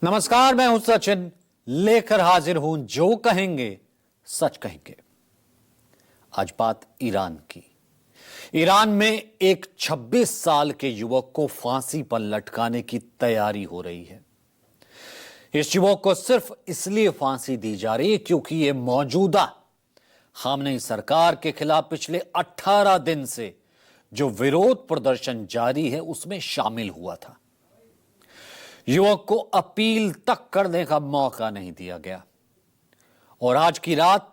नमस्कार, मैं हूं सचिन, लेकर हाजिर हूं जो कहेंगे सच कहेंगे। आज बात ईरान की। ईरान में एक 26 साल के युवक को फांसी पर लटकाने की तैयारी हो रही है। इस युवक को सिर्फ इसलिए फांसी दी जा रही है क्योंकि यह मौजूदा खामनेई सरकार के खिलाफ पिछले 18 दिन से जो विरोध प्रदर्शन जारी है उसमें शामिल हुआ था। युवक को अपील तक करने का मौका नहीं दिया गया और आज की रात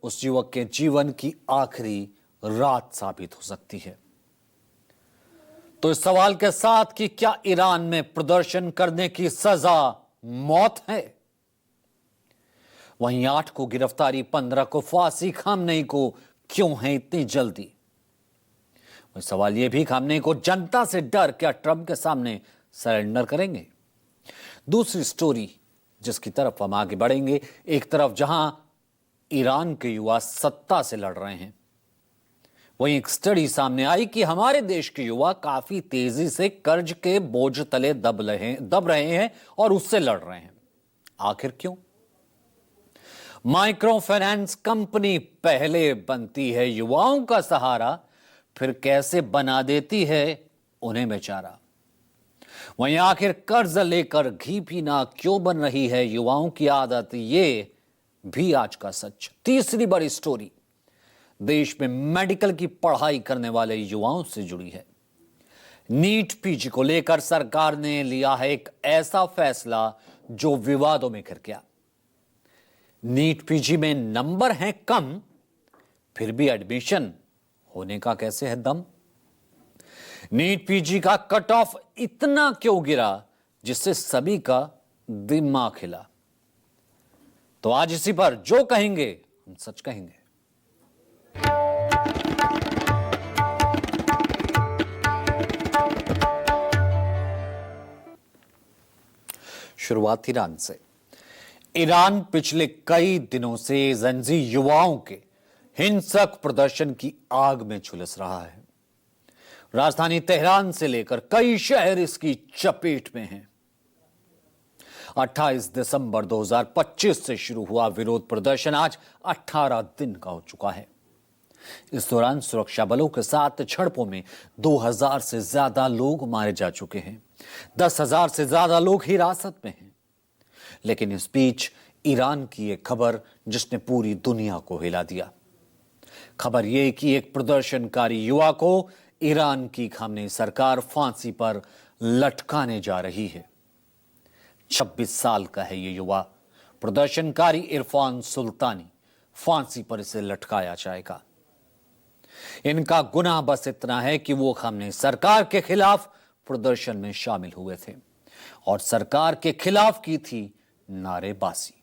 उस युवक के जीवन की आखिरी रात साबित हो सकती है। तो इस सवाल के साथ कि क्या ईरान में प्रदर्शन करने की सजा मौत है? वहीं 8 को गिरफ्तारी, 15 को फांसी, खामनेई को क्यों है इतनी जल्दी? सवाल यह भी, खामनेई को जनता से डर, क्या ट्रंप के सामने सरेंडर करेंगे? दूसरी स्टोरी जिसकी तरफ हम आगे बढ़ेंगे, एक तरफ जहां ईरान के युवा सत्ता से लड़ रहे हैं, वहीं एक स्टडी सामने आई कि हमारे देश के युवा काफी तेजी से कर्ज के बोझ तले दब रहे हैं और उससे लड़ रहे हैं। आखिर क्यों? माइक्रो फाइनेंस कंपनी पहले बनती है युवाओं का सहारा, फिर कैसे बना देती है उन्हें बेचारा। वहीं आखिर कर्ज लेकर घी पीना क्यों बन रही है युवाओं की आदत, ये भी आज का सच। तीसरी बड़ी स्टोरी देश में मेडिकल की पढ़ाई करने वाले युवाओं से जुड़ी है। नीट पीजी को लेकर सरकार ने लिया है एक ऐसा फैसला जो विवादों में घिर गया। नीट पीजी में नंबर हैं कम, फिर भी एडमिशन होने का कैसे है दम? नीट पीजी का कट ऑफ इतना क्यों गिरा जिससे सभी का दिमाग हिला? तो आज इसी पर जो कहेंगे हम सच कहेंगे। शुरुआत ईरान से। ईरान पिछले कई दिनों से ज़ंजी युवाओं के हिंसक प्रदर्शन की आग में झुलस रहा है। राजधानी तेहरान से लेकर कई शहर इसकी चपेट में हैं। 28 दिसंबर 2025 से शुरू हुआ विरोध प्रदर्शन आज 18 दिन का हो चुका है। इस दौरान सुरक्षा बलों के साथ झड़पों में 2000 से ज्यादा लोग मारे जा चुके हैं। 10,000 से ज्यादा लोग हिरासत में हैं। लेकिन इस बीच ईरान की एक खबर जिसने पूरी दुनिया को हिला दिया। खबर यह कि एक प्रदर्शनकारी युवा को ईरान की खामनेई सरकार फांसी पर लटकाने जा रही है। 26 साल का है यह युवा, प्रदर्शनकारी इरफान सुल्तानी। फांसी पर इसे लटकाया जाएगा। इनका गुनाह बस इतना है कि वो खामनेई सरकार के खिलाफ प्रदर्शन में शामिल हुए थे और सरकार के खिलाफ की थी नारेबाजी।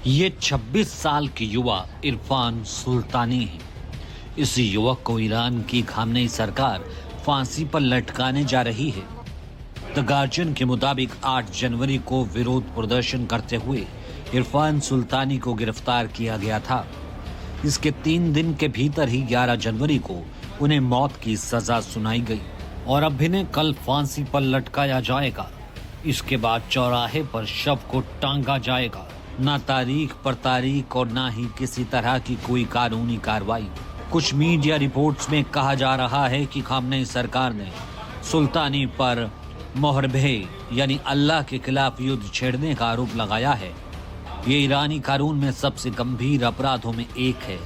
ये 26 साल के युवा इरफान सुल्तानी है। इस युवक को ईरान की खामनेई सरकार फांसी पर लटकाने जा रही है। द गार्जियन के मुताबिक 8 जनवरी को विरोध प्रदर्शन करते हुए इरफान सुल्तानी को गिरफ्तार किया गया था। इसके 3 दिन के भीतर ही 11 जनवरी को उन्हें मौत की सजा सुनाई गई और अब इन्हें कल फांसी पर लटकाया जाएगा। इसके बाद चौराहे पर शव को टांगा जाएगा। ना तारीख पर तारीख और ना ही किसी तरह की कोई कानूनी कार्रवाई। कुछ मीडिया रिपोर्ट्स में कहा जा रहा है कि खामनेई सरकार ने सुल्तानी पर मोहरबे यानी अल्लाह के खिलाफ युद्ध छेड़ने का आरोप लगाया है। ये ईरानी कानून में सबसे गंभीर अपराधों में एक है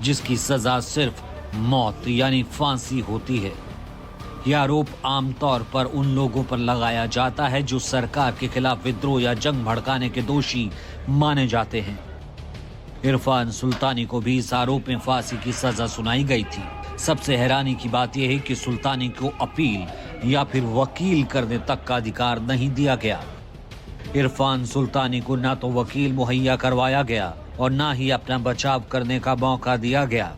जिसकी सजा सिर्फ मौत यानी फांसी होती है। यह आरोप आमतौर पर उन लोगों पर लगाया जाता है जो सरकार के खिलाफ विद्रोह या जंग भड़काने के दोषी माने जाते हैं। इरफान सुल्तानी को भी इस आरोप में फांसी की सजा सुनाई गई थी। सबसे हैरानी की बात यह है कि सुल्तानी को अपील या फिर वकील करने तक का अधिकार नहीं दिया गया। इरफान सुल्तानी को ना तो वकील मुहैया करवाया गया और ना ही अपना बचाव करने का मौका दिया गया।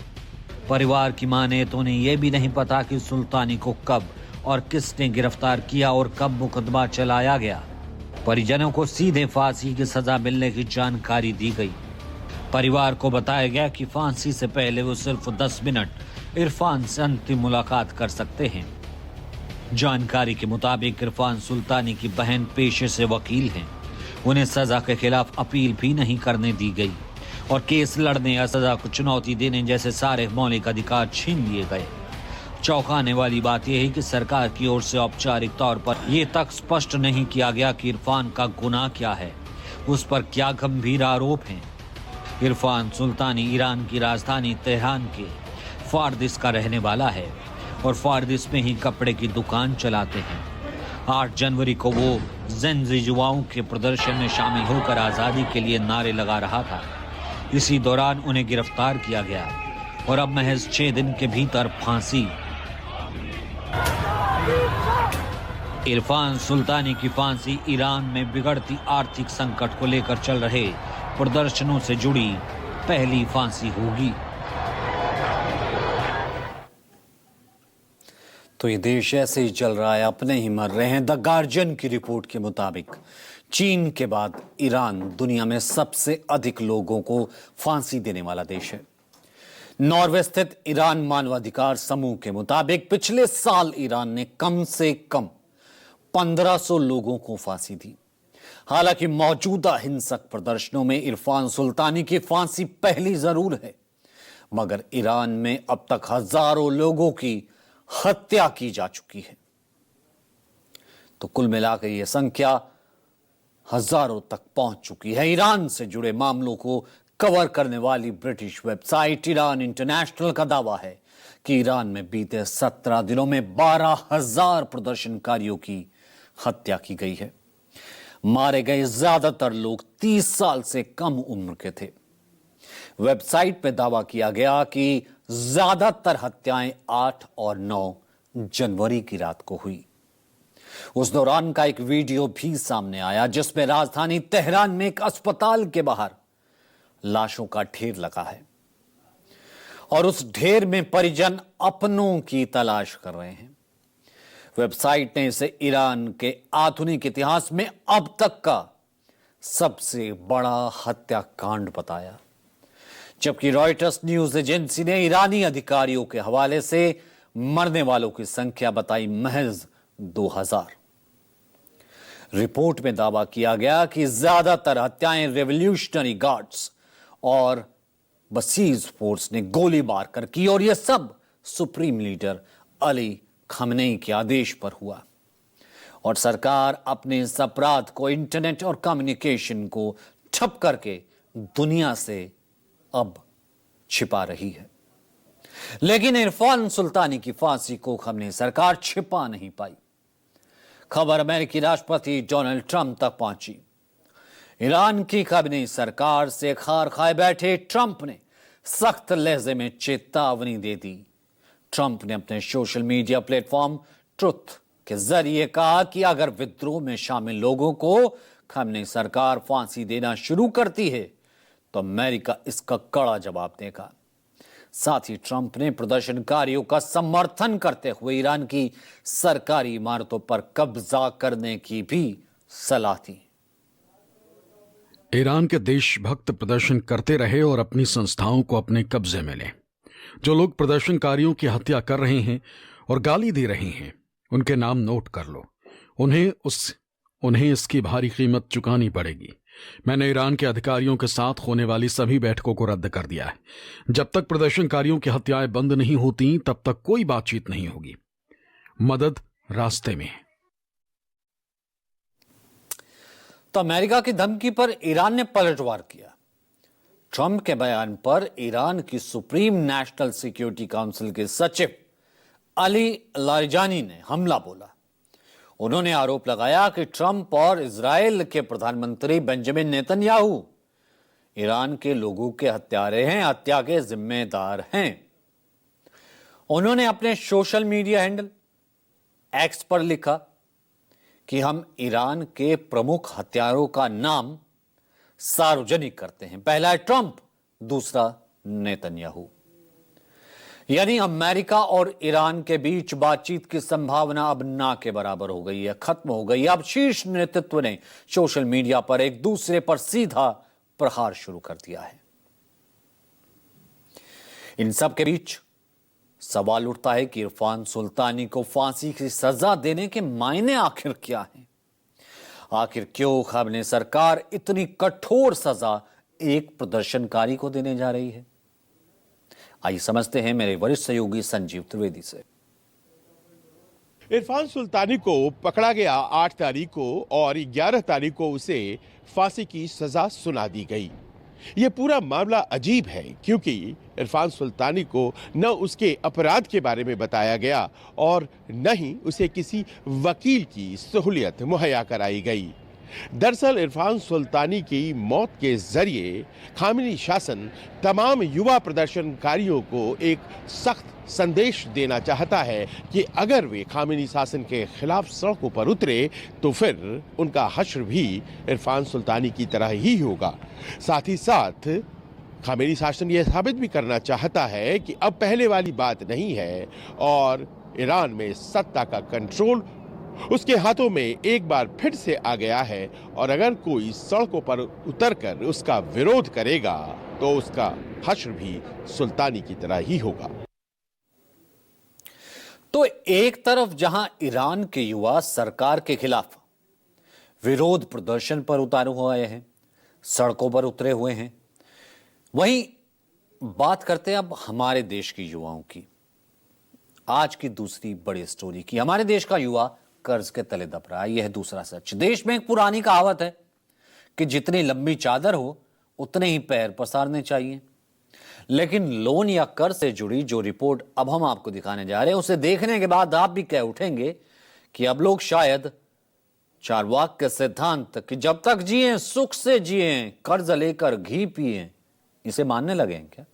परिवार की माने तो उन्हें यह भी नहीं पता कि सुल्तानी को कब और किसने गिरफ्तार किया और कब मुकदमा चलाया गया। परिजनों को सीधे फांसी की सजा मिलने की जानकारी दी गई। परिवार को बताया गया कि फांसी से पहले वो सिर्फ 10 मिनट इरफान से अंतिम मुलाकात कर सकते हैं। जानकारी के मुताबिक इरफान सुल्तानी की बहन पेशे से वकील हैं। उन्हें सजा के खिलाफ अपील भी नहीं करने दी गई और केस लड़ने या सजा को चुनौती देने जैसे सारे मौलिक अधिकार छीन लिए गए। चौंकाने वाली बात यह है कि सरकार की ओर से औपचारिक तौर पर यह तक स्पष्ट नहीं किया गया कि इरफान का गुनाह क्या है, उस पर क्या गंभीर आरोप हैं। इरफान सुल्तानी ईरान की राजधानी तेहरान के फारदिस का रहने वाला है और फारदिस में ही कपड़े की दुकान चलाते हैं। 8 जनवरी को वो ज़ेंज़ी युवाओं के प्रदर्शन में शामिल होकर आज़ादी के लिए नारे लगा रहा था। इसी दौरान उन्हें गिरफ्तार किया गया और अब महज 6 दिन के भीतर फांसी। इरफान सुल्तानी की फांसी ईरान में बिगड़ती आर्थिक संकट को लेकर चल रहे प्रदर्शनों से जुड़ी पहली फांसी होगी। तो ये देश ऐसे ही चल रहा है, अपने ही मर रहे हैं। द गार्जियन की रिपोर्ट के मुताबिक चीन के बाद ईरान दुनिया में सबसे अधिक लोगों को फांसी देने वाला देश है। नॉर्वे स्थित ईरान मानवाधिकार समूह के मुताबिक पिछले साल ईरान ने कम से कम 1500 लोगों को फांसी दी। हालांकि मौजूदा हिंसक प्रदर्शनों में इरफान सुल्तानी की फांसी पहली जरूर है, मगर ईरान में अब तक हजारों लोगों की हत्या की जा चुकी है। तो कुल मिलाकर यह संख्या हजारों तक पहुंच चुकी है। ईरान से जुड़े मामलों को कवर करने वाली ब्रिटिश वेबसाइट ईरान इंटरनेशनल का दावा है कि ईरान में बीते 17 दिनों में 12,000 प्रदर्शनकारियों की हत्या की गई है। मारे गए ज्यादातर लोग 30 साल से कम उम्र के थे। वेबसाइट पे दावा किया गया कि ज्यादातर हत्याएं 8 और 9 जनवरी की रात को हुई। उस दौरान का एक वीडियो भी सामने आया जिसमें राजधानी तेहरान में एक अस्पताल के बाहर लाशों का ढेर लगा है और उस ढेर में परिजन अपनों की तलाश कर रहे हैं। वेबसाइट ने इसे ईरान के आधुनिक इतिहास में अब तक का सबसे बड़ा हत्याकांड बताया, जबकि रॉयटर्स न्यूज एजेंसी ने ईरानी अधिकारियों के हवाले से मरने वालों की संख्या बताई महज 2000। रिपोर्ट में दावा किया गया कि ज्यादातर हत्याएं रेवोल्यूशनरी गार्ड्स और बसीज फोर्स ने गोलीबार कर की और यह सब सुप्रीम लीडर अली खमेनी के आदेश पर हुआ। और सरकार अपने इस अपराध को इंटरनेट और कम्युनिकेशन को ठप करके दुनिया से अब छिपा रही है। लेकिन इरफान सुल्तानी की फांसी को खमेनी सरकार छिपा नहीं पाई। खबर अमेरिकी राष्ट्रपति डोनाल्ड ट्रंप तक पहुंची। ईरान की खमेनी सरकार से खार खाए बैठे ट्रंप ने सख्त लहजे में चेतावनी दे दी। ट्रंप ने अपने सोशल मीडिया प्लेटफॉर्म ट्रुथ के जरिए कहा कि अगर विद्रोह में शामिल लोगों को खमेनी सरकार फांसी देना शुरू करती है तो अमेरिका इसका कड़ा जवाब देगा। साथ ही ट्रंप ने प्रदर्शनकारियों का समर्थन करते हुए ईरान की सरकारी इमारतों पर कब्जा करने की भी सलाह दी। ईरान के देशभक्त प्रदर्शन करते रहे और अपनी संस्थाओं को अपने कब्जे में लें। जो लोग प्रदर्शनकारियों की हत्या कर रहे हैं और गाली दे रहे हैं, उनके नाम नोट कर लो। उन्हें इसकी भारी कीमत चुकानी पड़ेगी। मैंने ईरान के अधिकारियों के साथ होने वाली सभी बैठकों को रद्द कर दिया है। जब तक प्रदर्शनकारियों की हत्याएं बंद नहीं होती तब तक कोई बातचीत नहीं होगी। मदद रास्ते में है। तो अमेरिका की धमकी पर ईरान ने पलटवार किया। ट्रंप के बयान पर ईरान की सुप्रीम नेशनल सिक्योरिटी काउंसिल के सचिव अली लारिजानी ने हमला बोला। उन्होंने आरोप लगाया कि ट्रंप और इजरायल के प्रधानमंत्री बेंजामिन नेतन्याहू ईरान के लोगों के हत्यारे हैं, हत्या के जिम्मेदार हैं। उन्होंने अपने सोशल मीडिया हैंडल एक्स पर लिखा कि हम ईरान के प्रमुख हत्यारों का नाम सार्वजनिक करते हैं। पहला है ट्रंप, दूसरा नेतन्याहू। यानी अमेरिका और ईरान के बीच बातचीत की संभावना अब ना के बराबर हो गई है, खत्म हो गई है। अब शीर्ष नेतृत्व ने सोशल मीडिया पर एक दूसरे पर सीधा प्रहार शुरू कर दिया है। इन सब के बीच सवाल उठता है कि इरफान सुल्तानी को फांसी की सजा देने के मायने आखिर क्या हैं? आखिर क्यों खामनेई सरकार इतनी कठोर सजा एक प्रदर्शनकारी को देने जा रही है? आइए समझते हैं मेरे वरिष्ठ सहयोगी संजीव त्रिवेदी से। इरफान सुल्तानी को पकड़ा गया 8 तारीख को और 11 तारीख को उसे फांसी की सजा सुना दी गई। ये पूरा मामला अजीब है क्योंकि इरफान सुल्तानी को न उसके अपराध के बारे में बताया गया और न ही उसे किसी वकील की सहूलियत मुहैया कराई गई। दरअसल इरफान सुल्तानी की मौत के जरिए खामेनी शासन तमाम युवा प्रदर्शनकारियों को एक सख्त संदेश देना चाहता है कि अगर वे खामेनी शासन के खिलाफ सड़कों पर उतरे तो फिर उनका हश्र भी इरफान सुल्तानी की तरह ही होगा। साथ ही साथ खामेनी शासन यह साबित भी करना चाहता है कि अब पहले वाली बात नहीं है और ईरान में सत्ता का कंट्रोल उसके हाथों में एक बार फिर से आ गया है और अगर कोई सड़कों पर उतरकर उसका विरोध करेगा तो उसका हश्र भी सुल्तानी की तरह ही होगा। तो एक तरफ जहां ईरान के युवा सरकार के खिलाफ विरोध प्रदर्शन पर उतारू हुए हैं, सड़कों पर उतरे हुए हैं, वहीं बात करते हैं अब हमारे देश के युवाओं की। आज की दूसरी बड़ी स्टोरी की। हमारे देश का युवा कर्ज के तले दब रहा है, यह है दूसरा सच। देश में एक पुरानी कहावत है कि जितनी लंबी चादर हो उतने ही पैर पसारने चाहिए, लेकिन लोन या कर्ज से जुड़ी जो रिपोर्ट अब हम आपको दिखाने जा रहे हैं उसे देखने के बाद आप भी कह उठेंगे कि अब लोग शायद चारवाक के सिद्धांत कि जब तक जिए सुख से जिए, कर्ज लेकर घी पिए, इसे मानने लगे हैं क्या?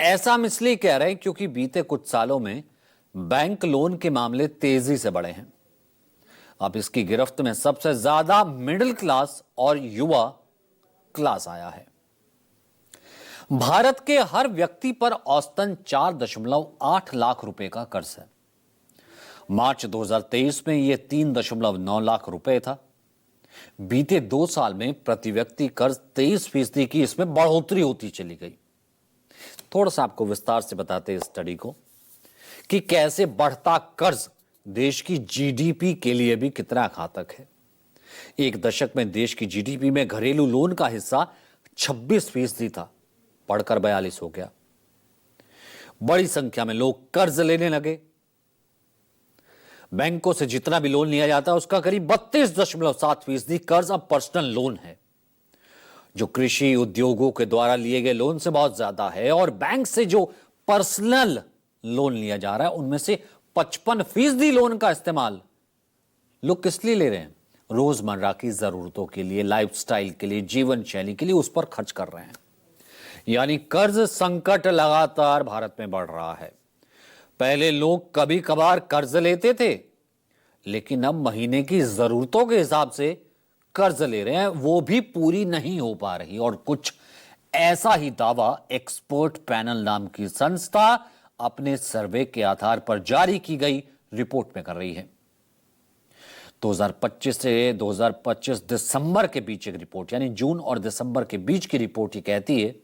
ऐसा हम इसलिए कह रहे हैं क्योंकि बीते कुछ सालों में बैंक लोन के मामले तेजी से बढ़े हैं। अब इसकी गिरफ्त में सबसे ज्यादा मिडिल क्लास और युवा क्लास आया है। भारत के हर व्यक्ति पर औसतन 4.8 लाख रुपए का कर्ज है। मार्च 2023 में यह 3.9 लाख रुपए था। बीते 2 साल में प्रति व्यक्ति कर्ज 23% की इसमें बढ़ोतरी होती चली गई। थोड़ा सा आपको विस्तार से बताते हैं इस स्टडी को कि कैसे बढ़ता कर्ज देश की जीडीपी के लिए भी कितना घातक है। एक दशक में देश की जीडीपी में घरेलू लोन का हिस्सा 26% था, बढ़कर 42 हो गया। बड़ी संख्या में लोग कर्ज लेने लगे। बैंकों से जितना भी लोन लिया जाता है उसका करीब 32.7% कर्ज अब पर्सनल लोन है, जो कृषि उद्योगों के द्वारा लिए गए लोन से बहुत ज्यादा है। और बैंक से जो पर्सनल लोन लिया जा रहा है उनमें से 55% लोन का इस्तेमाल लोग किस लिए ले रहे हैं? रोजमर्रा की जरूरतों के लिए, लाइफस्टाइल के लिए, जीवन शैली के लिए उस पर खर्च कर रहे हैं। यानी कर्ज संकट लगातार भारत में बढ़ रहा है। पहले लोग कभी कभार कर्ज लेते थे, लेकिन अब महीने की जरूरतों के हिसाब से कर्ज ले रहे हैं, वो भी पूरी नहीं हो पा रही। और कुछ ऐसा ही दावा एक्सपर्ट पैनल नाम की संस्था अपने सर्वे के आधार पर जारी की गई रिपोर्ट में कर रही है। 2025 से 2025 दिसंबर के बीच एक रिपोर्ट, यानी जून और दिसंबर के बीच की रिपोर्ट ये कहती है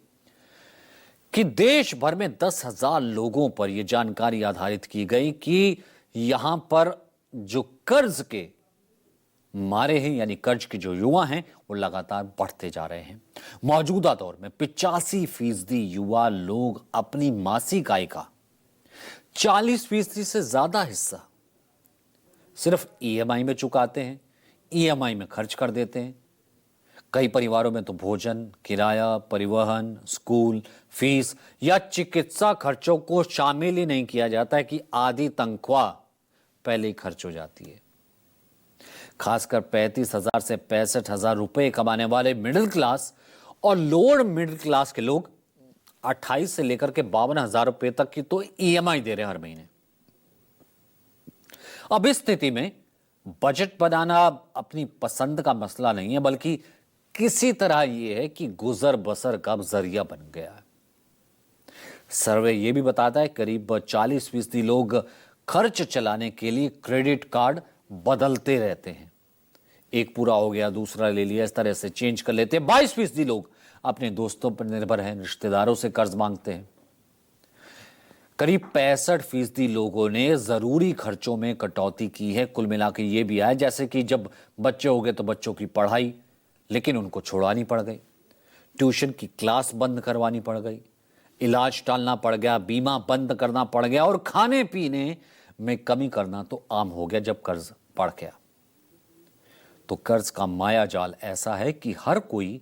कि देश भर में 10,000 लोगों पर यह जानकारी आधारित की गई कि यहां पर जो कर्ज के मारे हैं, यानी कर्ज के जो युवा हैं, वो लगातार बढ़ते जा रहे हैं। मौजूदा दौर में 85% युवा लोग अपनी मासिक आय का 40% से ज्यादा हिस्सा सिर्फ ईएमआई में चुकाते हैं, ईएमआई में खर्च कर देते हैं। कई परिवारों में तो भोजन, किराया, परिवहन, स्कूल फीस या चिकित्सा खर्चों को शामिल ही नहीं किया जाता है कि आधी तनख्वाह पहले ही खर्च हो जाती है। खासकर 35,000 से 65,000 रुपए कमाने वाले मिडिल क्लास और लोअर मिडिल क्लास के लोग 28 से लेकर के 52,000 रुपए तक की तो ईएमआई दे रहे हैं हर महीने। अब इस स्थिति में बजट बनाना अपनी पसंद का मसला नहीं है, बल्कि किसी तरह यह है कि गुजर बसर का जरिया बन गया है। सर्वे ये भी बताता है करीब 40% लोग खर्च चलाने के लिए क्रेडिट कार्ड बदलते रहते हैं। एक पूरा हो गया, दूसरा ले लिया, इस तरह से चेंज कर लेते हैं। 22% लोग अपने दोस्तों पर निर्भर हैं, रिश्तेदारों से कर्ज मांगते हैं। करीब 65% लोगों ने जरूरी खर्चों में कटौती की है। कुल मिला के ये भी आया जैसे कि जब बच्चे हो गए तो बच्चों की पढ़ाई, लेकिन उनको छुड़वानी पड़ गई, ट्यूशन की क्लास बंद करवानी पड़ गई, इलाज टालना पड़ गया, बीमा बंद करना पड़ गया और खाने पीने में कमी करना तो आम हो गया जब कर्ज बढ़ गया। तो कर्ज का माया जाल ऐसा है कि हर कोई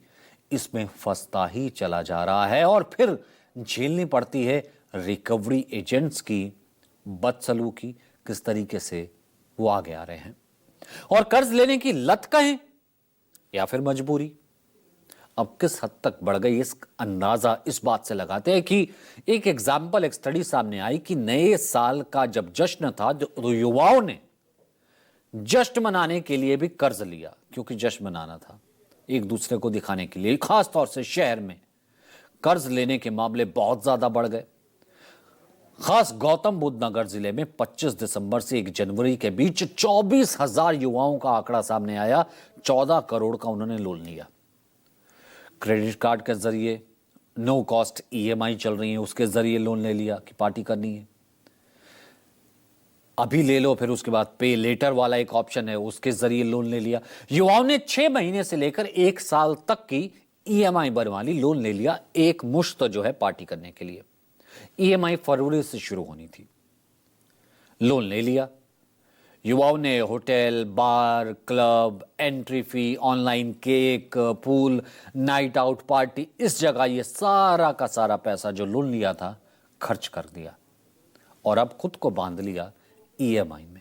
इसमें फंसता ही चला जा रहा है और फिर झेलनी पड़ती है रिकवरी एजेंट्स की बदसलूकी, किस तरीके से वो आगे आ रहे हैं। और कर्ज लेने की लत कहें या फिर मजबूरी, अब किस हद तक बढ़ गई इस अंदाजा इस बात से लगाते हैं कि एक एग्जाम्पल, एक स्टडी सामने आई कि नए साल का जब जश्न था तो युवाओं ने जश्न मनाने के लिए भी कर्ज लिया, क्योंकि जश्न मनाना था, एक दूसरे को दिखाने के लिए। खास तौर से शहर में कर्ज लेने के मामले बहुत ज्यादा बढ़ गए। खास गौतम बुद्ध नगर जिले में 25 दिसंबर से 1 जनवरी के बीच 24,000 युवाओं का आंकड़ा सामने आया। 14 करोड़ का उन्होंने लोन लिया। क्रेडिट कार्ड के जरिए नो कॉस्ट ईएमआई चल रही है, उसके जरिए लोन ले लिया कि पार्टी करनी है, अभी ले लो, फिर उसके बाद पे लेटर वाला एक ऑप्शन है, उसके जरिए लोन ले लिया। युवाओं ने 6 महीने से लेकर 1 साल तक की ईएमआई बनवा ली, लोन ले लिया एक मुश्त जो है पार्टी करने के लिए। ईएमआई फरवरी से शुरू होनी थी, लोन ले लिया। युवाओं ने hotel, bar, club, entry fee, online cake, pool, night out party, इस जगह ये सारा का सारा पैसा जो लोन लिया था खर्च कर दिया और अब खुद को बांध लिया ईएमआई में।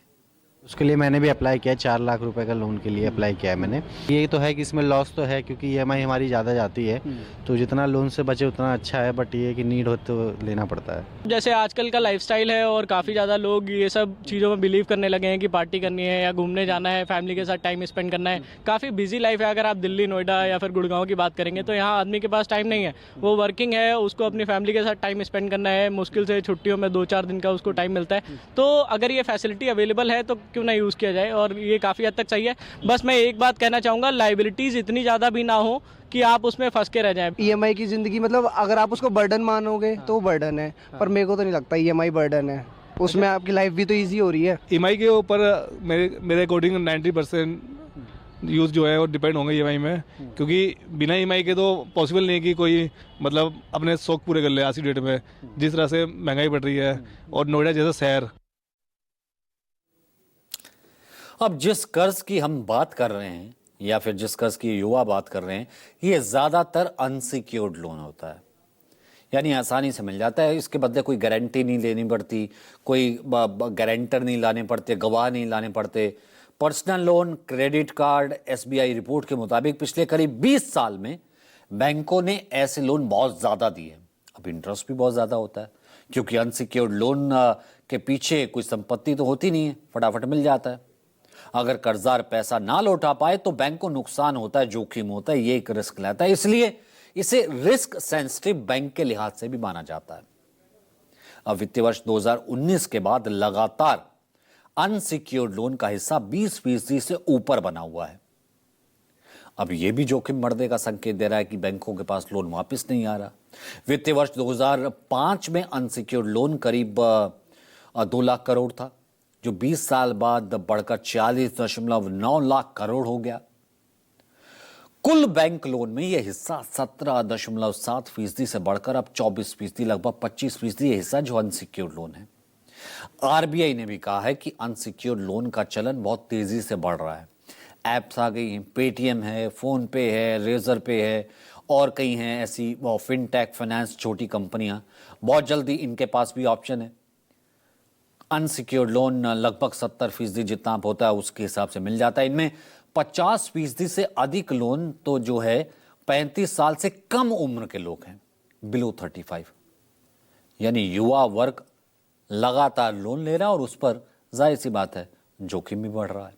उसके लिए मैंने भी अप्लाई किया, 4 लाख रुपए का लोन के लिए अप्लाई किया है मैंने। ये तो है कि इसमें लॉस तो है क्योंकि ईएमआई हमारी ज़्यादा जाती है, तो जितना लोन से बचे उतना अच्छा है, बट ये कि नीड हो तो लेना पड़ता है। जैसे आजकल का लाइफस्टाइल है और काफ़ी ज़्यादा लोग ये सब चीज़ों में बिलीव करने लगे हैं कि पार्टी करनी है या घूमने जाना है, फैमिली के साथ टाइम स्पेंड करना है। काफ़ी बिजी लाइफ है। अगर आप दिल्ली, नोएडा या फिर गुड़गांव की बात करेंगे तो यहाँ आदमी के पास टाइम नहीं है, वो वर्किंग है, उसको अपनी फैमिली के साथ टाइम स्पेंड करना है। मुश्किल से छुट्टियों में 2-4 दिन का उसको टाइम मिलता है। तो अगर ये फैसिलिटी अवेलेबल है तो क्यों ना यूज़ किया जाए, और ये काफ़ी हद तक सही है। बस मैं एक बात कहना चाहूँगा, लायबिलिटीज़ इतनी ज़्यादा भी ना हो कि आप उसमें फंस के रह जाएं। ईएमआई की जिंदगी मतलब अगर आप उसको बर्डन मानोगे तो बर्डन है, पर मेरे को तो नहीं लगता ईएमआई बर्डन है। उसमें आपकी लाइफ भी तो इजी हो रही है। ईएमआई के ऊपर मेरे अकॉर्डिंग 90% यूज़ जो है वो डिपेंड होंगे ईएमआई में, क्योंकि बिना ईएमआई के तो पॉसिबल नहीं है कि कोई मतलब अपने शौक पूरे कर ले आज की डेट में, जिस तरह से महंगाई बढ़ रही है और नोएडा जैसा शहर। अब जिस कर्ज की हम बात कर रहे हैं या फिर जिस कर्ज की युवा बात कर रहे हैं, ये ज्यादातर अनसिक्योर्ड लोन होता है, यानी आसानी से मिल जाता है। इसके बदले कोई गारंटी नहीं लेनी पड़ती, कोई गारंटर नहीं लाने पड़ते, गवाह नहीं लाने पड़ते। Personal loan, credit card, SBI report के मुताबिक पिछले करीब 20 साल में बैंकों ने ऐसे लोन बहुत ज्यादा दिए। अब इंटरेस्ट भी बहुत ज्यादा होता है क्योंकि अनसिक्योर्ड लोन के पीछे कोई संपत्ति तो होती नहीं है, फटाफट मिल जाता है। अगर कर्जदार पैसा ना लौटा पाए तो बैंक को नुकसान होता है, जोखिम होता है, ये एक रिस्क लेता है, इसलिए इसे रिस्क सेंसिटिव बैंक के लिहाज से भी माना जाता है। अब वित्तीय वर्ष 2019 के बाद लगातार अनसिक्योर्ड लोन का हिस्सा 20% से ऊपर बना हुआ है। अब यह भी जोखिम बढ़ने का संकेत दे रहा है कि बैंकों के पास लोन वापस नहीं आ रहा। वित्तीय वर्ष 2005 में अनसिक्योर्ड लोन करीब 2 लाख करोड़ था, जो 20 साल बाद बढ़कर 40.9 लाख करोड़ हो गया। कुल बैंक लोन में यह हिस्सा 17.7% से बढ़कर अब 24%, लगभग 25% यह हिस्सा जो अनसिक्योर्ड लोन है। आरबीआई ने भी कहा है कि अनसिक्योर्ड लोन का चलन बहुत तेजी से बढ़ रहा है। एप्स आ गई हैं, पेटीएम है, फोन पे है, रेजर पे है और कई हैं ऐसी फिनटेक, फाइनेंस, छोटी कंपनियां। बहुत जल्दी इनके पास भी ऑप्शन है। अनसिक्योर्ड लोन लगभग 70% जितना होता है उसके हिसाब से मिल जाता है। इनमें 50% से अधिक लोन तो जो है 35 साल से कम उम्र के लोग हैं, बिलो 35, यानी युवा वर्ग लगातार लोन ले रहा है और उस पर जाहिर सी बात है जोखिम भी बढ़ रहा है।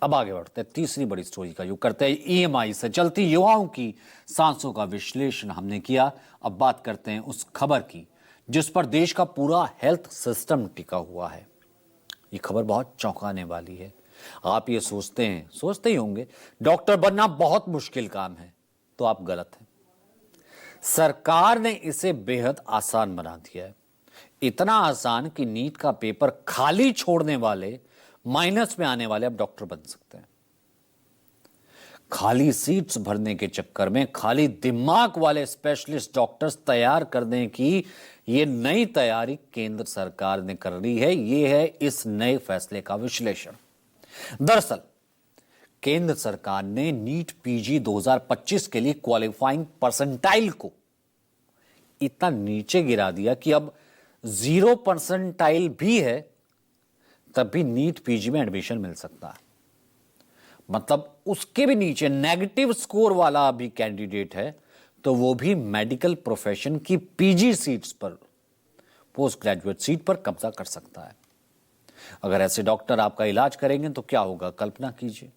अब आगे बढ़ते हैं तीसरी बड़ी स्टोरी का युग करते हैं ईएमआई से चलती युवाओं की सांसों का विश्लेषण हमने किया। अब बात करते हैं उस खबर की जिस पर देश का पूरा हेल्थ सिस्टम टिका हुआ है। ये खबर बहुत चौंकाने वाली है। आप ये सोचते ही होंगे डॉक्टर बनना बहुत मुश्किल काम है, तो आप गलत हैं। सरकार ने इसे बेहद आसान बना दिया है, इतना आसान कि नीट का पेपर खाली छोड़ने वाले, माइनस में आने वाले अब डॉक्टर बन सकते हैं। खाली सीट्स भरने के चक्कर में खाली दिमाग वाले स्पेशलिस्ट डॉक्टर्स तैयार करने की ये नई तैयारी केंद्र सरकार ने कर ली है। ये है इस नए फैसले का विश्लेषण। दरअसल केंद्र सरकार ने नीट पीजी 2025 के लिए क्वालिफाइंग परसेंटाइल को इतना नीचे गिरा दिया कि अब 0 परसेंटाइल भी है तब भी नीट पीजी में एडमिशन मिल सकता है। मतलब उसके भी नीचे नेगेटिव स्कोर वाला भी कैंडिडेट है तो वो भी मेडिकल प्रोफेशन की पीजी सीट्स पर, पोस्ट ग्रेजुएट सीट पर कब्जा कर सकता है। अगर ऐसे डॉक्टर आपका इलाज करेंगे तो क्या होगा, कल्पना कीजिए।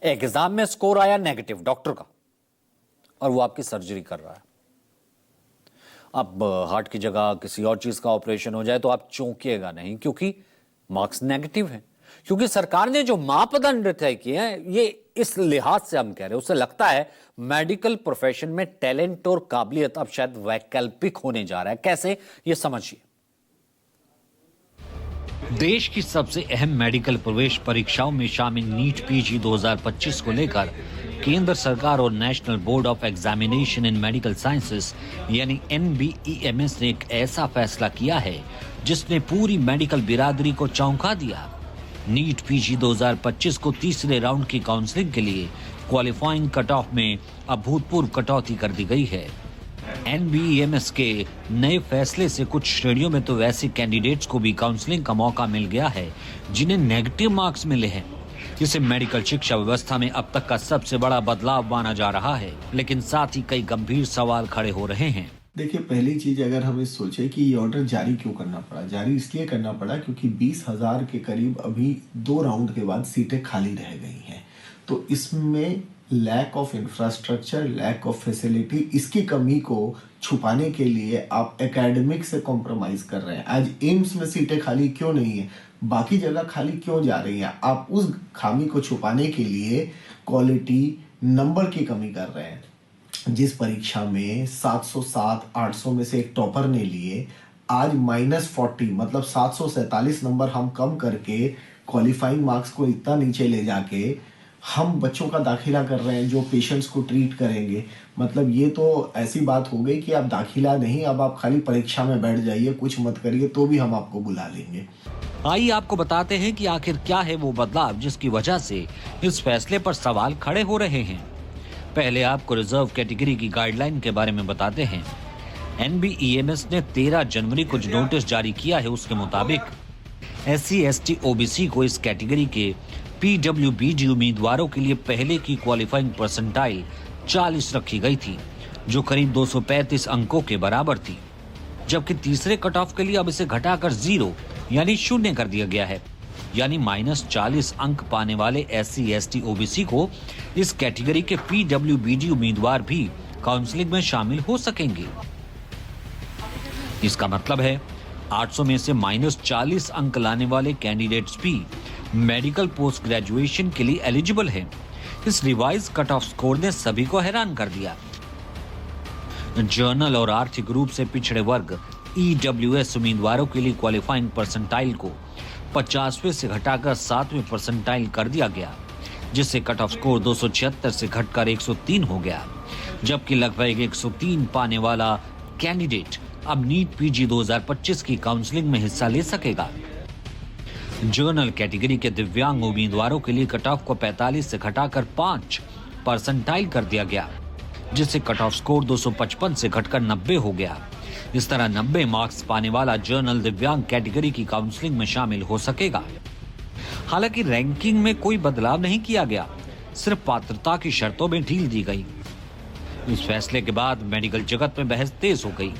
एग्जाम में स्कोर आया नेगेटिव डॉक्टर का और वो आपकी सर्जरी कर रहा है। अब हार्ट की जगह किसी और चीज का ऑपरेशन हो जाए तो आप चौंकिएगा नहीं, क्योंकि मार्क्स नेगेटिव हैं। क्योंकि सरकार ने जो मापदंड तय किए हैं ये इस लिहाज से हम कह रहे हैं, उससे लगता है मेडिकल प्रोफेशन में टैलेंट और काबिलियत अब शायद वैकल्पिक होने जा रहा है। कैसे, ये समझिए। देश की सबसे अहम मेडिकल प्रवेश परीक्षाओं में शामिल नीट पीजी 2025 को लेकर केंद्र सरकार और national board of examination in medical sciences यानी NBEMS ने एक ऐसा फैसला किया है जिसने पूरी मेडिकल बिरादरी को चौंका दिया। नीट पीजी 2025 को तीसरे राउंड की काउंसलिंग के लिए क्वालिफाइंग कट ऑफ में अभूतपूर्व कटौती कर दी गई है। NBEMS के नए फैसले से कुछ श्रेणियों में तो वैसे कैंडिडेट्स को भी काउंसलिंग का मौका मिल गया है जिन्हें नेगेटिव मार्क्स मिले हैं, जिसे मेडिकल शिक्षा व्यवस्था में अब तक का सबसे बड़ा बदलाव माना जा रहा है। लेकिन साथ ही कई गंभीर सवाल खड़े हो रहे हैं। देखिए, पहली चीज अगर हम इस सोचे कि ये ऑर्डर जारी क्यों करना पड़ा, जारी इसलिए करना पड़ा क्योंकि 20,000 के करीब अभी 2 राउंड के बाद सीटें खाली रह गई हैं। तो इसमें lack of infrastructure, lack of facility, इसकी कमी को छुपाने के लिए आप एकेडमिक से कॉम्प्रोमाइज कर रहे हैं। आज एम्स में सीटें खाली क्यों नहीं है, बाकी जगह खाली क्यों जा रही हैं, आप उस खामी को छुपाने के लिए क्वालिटी नंबर की कमी कर रहे हैं। जिस परीक्षा में 707 800 में से एक टॉपर ने लिए, आज -40 मतलब 747 नंबर हम कम करके क्वालिफाइंग मार्क्स को इतना नीचे ले जाके हम बच्चों का दाखिला कर रहे हैं जो पेशेंट्स को ट्रीट करेंगे। मतलब ये तो ऐसी बात हो गई कि आप दाखिला नहीं, अब आप खाली परीक्षा में बैठ जाइए, कुछ मत करिए तो भी हम आपको बुला लेंगे। आइए आपको बताते हैं कि आखिर क्या है वो बदलाव जिसकी वजह से इस फैसले पर सवाल खड़े हो रहे हैं। पहले आपको रिजर्व कैटेगरी की गाइडलाइन के बारे में बताते हैं। NBEMS ने 13 जनवरी को जो नोटिस जारी किया है उसके मुताबिक SC, ST, OBC को इस कैटेगरी के PWBD उम्मीदवारों के लिए पहले की क्वालिफाइंग परसेंटाइल 40 रखी गई थी, जो करीब 235 अंकों के बराबर थी। जबकि तीसरे कट ऑफ के लिए अब इसे घटाकर 0 यानी 0 कर दिया गया है। यानी -40 अंक पाने वाले SC, ST, OBC को इस कैटेगरी के PWBD उम्मीदवार भी काउंसलिंग में शामिल हो सकेंगे। इसका मतलब है 800 में से -40 अंक लाने वाले कैंडिडेट्स भी मेडिकल पोस्ट ग्रेजुएशन के लिए एलिजिबल हैं। इस रिवाइज कट ऑफ स्कोर ने सभी को हैरान कर दिया। जर्नल और आर्थिक रूप से पिछड़े वर्ग EWS उम्मीदवारों के लिए क्वालिफाइंग परसेंटाइल को 50वें से घटाकर 7वें परसेंटाइल कर दिया गया, जिससे कट ऑफ स्कोर 276 से घटकर 103 हो गया। जबकि लगभग 103 पाने वाला कैंडिडेट अब नीट पीजी 2025 की काउंसलिंग में हिस्सा ले सकेगा। जर्नल कैटेगरी के दिव्यांग उम्मीदवारों के लिए कट ऑफ को 45 से घटाकर 5 परसेंटाइल कर दिया गया, जिससे कट ऑफ स्कोर 255 से घटकर 90 हो गया। इस तरह 90 मार्क्स पाने वाला जर्नल दिव्यांग कैटेगरी की काउंसलिंग में शामिल हो सकेगा। हालांकि रैंकिंग में कोई बदलाव नहीं किया गया, सिर्फ पात्रता की शर्तों में ढील दी गई। इस फैसले के बाद मेडिकल जगत में बहस तेज हो गई।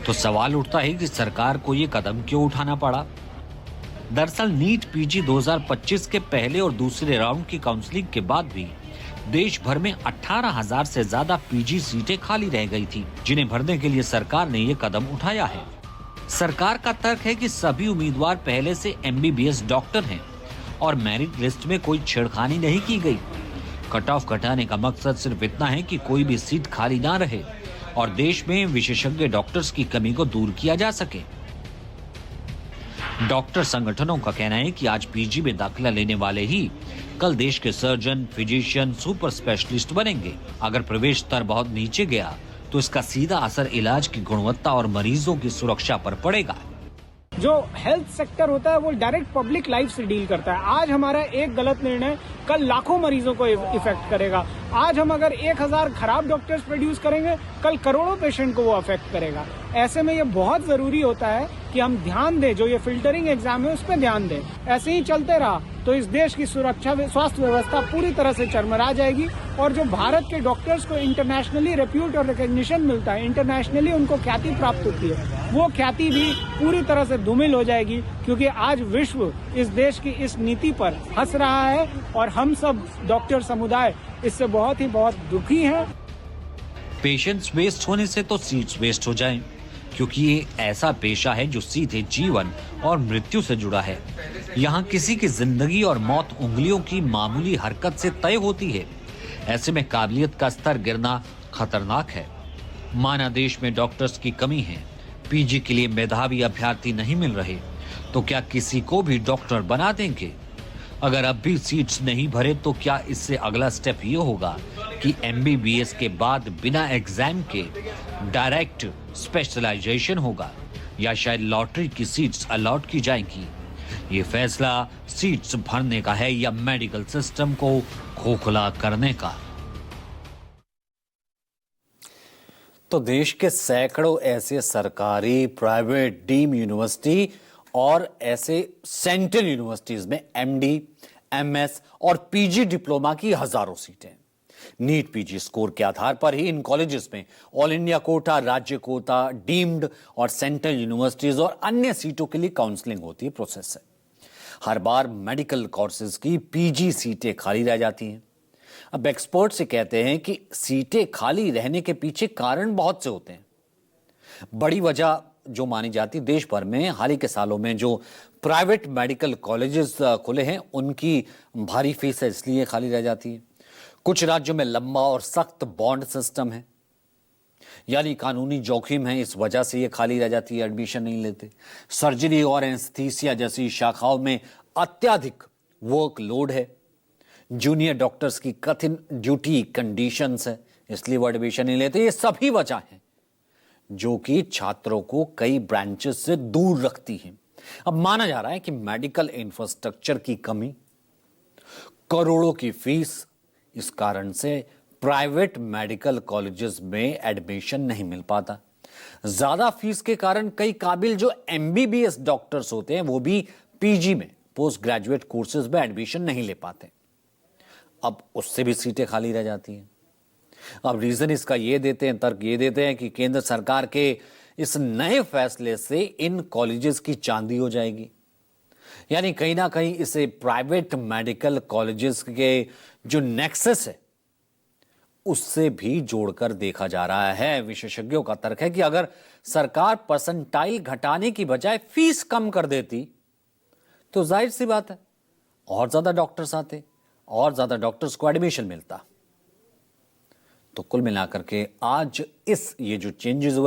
तो सवाल उठता है कि सरकार को ये कदम क्यों उठाना पड़ा। दरअसल नीट पीजी 2025 के पहले और दूसरे राउंड की काउंसलिंग के बाद भी देश भर में 18,000 से ज्यादा पीजी सीटें खाली रह गई थी, जिन्हें भरने के लिए सरकार ने ये कदम उठाया है। सरकार का तर्क है कि सभी उम्मीदवार पहले से एमबीबीएस डॉक्टर हैं और मेरिट लिस्ट में कोई छेड़खानी नहीं की गई। कट ऑफ घटाने का मकसद सिर्फ इतना है कि कोई भी सीट खाली ना रहे और देश में विशेषज्ञ डॉक्टर्स की कमी को दूर किया जा सके। डॉक्टर संगठनों का कहना है कि आज पीजी में दाखिला लेने वाले ही कल देश के सर्जन, फिजिशियन, सुपर स्पेशलिस्ट बनेंगे। अगर प्रवेश स्तर बहुत नीचे गया तो इसका सीधा असर इलाज की गुणवत्ता और मरीजों की सुरक्षा पर पड़ेगा। जो हेल्थ सेक्टर होता है वो डायरेक्ट पब्लिक लाइफ से डील करता है। आज हमारा एक गलत निर्णय कल लाखों मरीजों को इफेक्ट करेगा। आज हम अगर 1000 खराब डॉक्टर्स प्रोड्यूस करेंगे, कल करोड़ों पेशेंट को वो अफेक्ट करेगा। ऐसे में ये बहुत जरूरी होता है कि हम ध्यान दें, जो ये फिल्टरिंग एग्जाम है उस पर ध्यान दें। ऐसे ही चलते रहा तो इस देश की सुरक्षा स्वास्थ्य व्यवस्था पूरी तरह से चरमरा जाएगी और जो भारत के डॉक्टर्स को इंटरनेशनली रेप्यूट और रिकॉग्निशन मिलता है, इंटरनेशनली उनको ख्याति प्राप्त होती है, वो ख्याति भी पूरी तरह से धूमिल हो जाएगी, क्योंकि आज विश्व इस देश की इस नीति पर हंस रहा है और हम सब डॉक्टर समुदाय इससे बहुत दुखी हैं। पेशेंट्स वेस्ट होने से तो सीट्स वेस्ट हो जाएं, क्योंकि ये ऐसा पेशा है जो सीधे जीवन और मृत्यु से जुड़ा है। यहाँ किसी की जिंदगी और मौत उंगलियों की मामूली हरकत से तय होती है। ऐसे में काबिलियत का स्तर गिरना खतरनाक है। माना देश में डॉक्टर्स की कमी है, पीजी के लिए मेधावी अभ्यर्थी नहीं मिल रहे, तो क्या किसी को भी डॉक्टर बना देंगे? अगर अब भी सीट्स नहीं भरे तो क्या इससे अगला स्टेप ये होगा कि एमबीबीएस के बाद बिना एग्जाम के डायरेक्ट स्पेशलाइजेशन होगा, या शायद लॉटरी की सीट्स अलॉट की जाएंगी? ये फैसला सीट्स भरने का है या मेडिकल सिस्टम को खोखला करने का? तो देश के सैकड़ों ऐसे सरकारी, प्राइवेट, डीम यूनिवर्सिटी और ऐसे सेंट्रल यूनिवर्सिटीज में एमडी, एमएस और पीजी डिप्लोमा की हजारों सीटें। नीट पीजी स्कोर के आधार पर ही इन कॉलेजेस में ऑल इंडिया कोटा, राज्य कोटा, डीम्ड और सेंट्रल यूनिवर्सिटीज और अन्य सीटों के लिए काउंसलिंग होती है, प्रोसेस है। हर बार मेडिकल कोर्सेज की पीजी सीटें खाली रह जाती हैं। अब एक्सपर्ट से कहते हैं कि सीटें खाली रहने के पीछे कारण बहुत से होते हैं। बड़ी वजह जो मानी जाती, देश भर में हाल ही के सालों में जो प्राइवेट मेडिकल कॉलेजेस खुले हैं उनकी भारी फीस है, इसलिए खाली रह जाती है। कुछ राज्यों में लंबा और सख्त बॉन्ड सिस्टम है, यानी कानूनी जोखिम है, इस वजह से ये खाली रह जाती है, एडमिशन नहीं लेते। सर्जरी और एनेस्थीसिया जैसी शाखाओं में अत्यधिक वर्कलोड है। जूनियर डॉक्टर्स की कठिन ड्यूटी कंडीशंस है, इसलिए वो एडमिशन नहीं लेते। ये सभी वजह हैं जो कि छात्रों को कई ब्रांचेस से दूर रखती हैं। अब माना जा रहा है कि मेडिकल इंफ्रास्ट्रक्चर की कमी, करोड़ों की फीस, इस कारण से प्राइवेट मेडिकल कॉलेजेस में एडमिशन नहीं मिल पाता। ज्यादा फीस के कारण कई काबिल जो एमबीबीएस डॉक्टर्स होते हैं वो भी पीजी में, पोस्ट ग्रेजुएट कोर्सेज में एडमिशन नहीं ले पाते। अब उससे भी सीटें खाली रह जाती हैं। अब रीजन इसका ये देते हैं, तर्क ये देते हैं कि केंद्र सरकार के इस नए फैसले से इन कॉलेजेस की चांदी हो जाएगी, यानी कहीं ना कहीं इसे प्राइवेट मेडिकल कॉलेजेस के जो नेक्सस है उससे भी जोड़कर देखा जा रहा है। विशेषज्ञों का तर्क है कि अगर सरकार परसेंटाइल घटाने की बजाय फीस कम कर देती तो जाहिर सी बात है और ज्यादा डॉक्टर्स आते और ज्यादा डॉक्टर्स को एडमिशन मिलता। तो कुल मिलाकर के आज ये जो चेंजेस हुए